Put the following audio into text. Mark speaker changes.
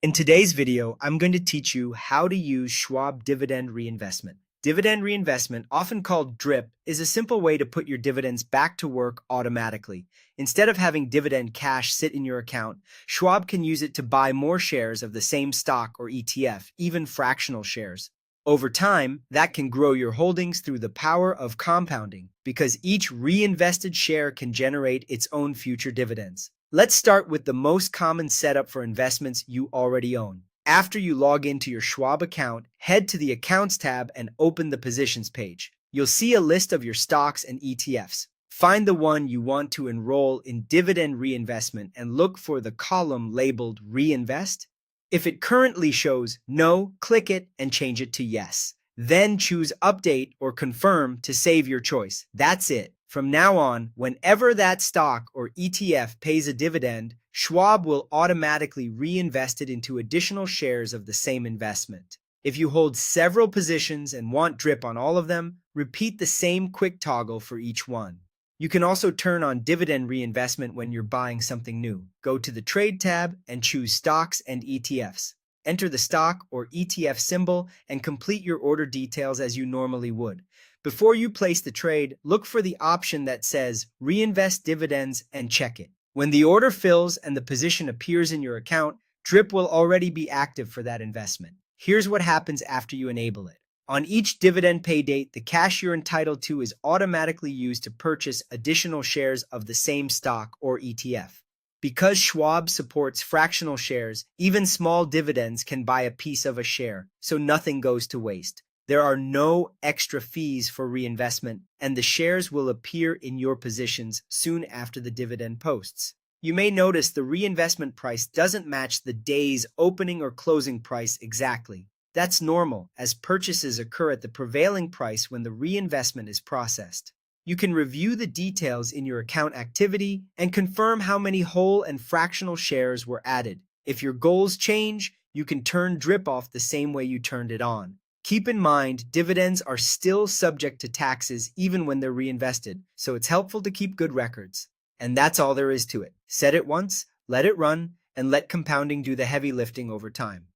Speaker 1: In today's video, I'm going to teach you how to use Schwab Dividend Reinvestment. Dividend reinvestment, often called DRIP, is a simple way to put your dividends back to work automatically. Instead of having dividend cash sit in your account, Schwab can use it to buy more shares of the same stock or ETF, even fractional shares. Over time, that can grow your holdings through the power of compounding, because each reinvested share can generate its own future dividends. Let's start with the most common setup for investments you already own. After you log into your Schwab account, head to the Accounts tab and open the Positions page. You'll see a list of your stocks and ETFs. Find the one you want to enroll in Dividend Reinvestment and look for the column labeled Reinvest. If it currently shows No, click it and change it to Yes. Then choose Update or Confirm to save your choice. That's it. From now on, whenever that stock or ETF pays a dividend, Schwab will automatically reinvest it into additional shares of the same investment. If you hold several positions and want DRIP on all of them, repeat the same quick toggle for each one. You can also turn on dividend reinvestment when you're buying something new. Go to the Trade tab and choose Stocks and ETFs. Enter the stock or ETF symbol and complete your order details as you normally would. Before you place the trade, look for the option that says Reinvest Dividends and check it. When the order fills and the position appears in your account, DRIP will already be active for that investment. Here's what happens after you enable it. On each dividend pay date, the cash you're entitled to is automatically used to purchase additional shares of the same stock or ETF. Because Schwab supports fractional shares, even small dividends can buy a piece of a share, so nothing goes to waste. There are no extra fees for reinvestment, and the shares will appear in your positions soon after the dividend posts. You may notice the reinvestment price doesn't match the day's opening or closing price exactly. That's normal, as purchases occur at the prevailing price when the reinvestment is processed. You can review the details in your account activity and confirm how many whole and fractional shares were added. If your goals change, you can turn DRIP off the same way you turned it on. Keep in mind, dividends are still subject to taxes even when they're reinvested, so it's helpful to keep good records. And that's all there is to it. Set it once, let it run, and let compounding do the heavy lifting over time.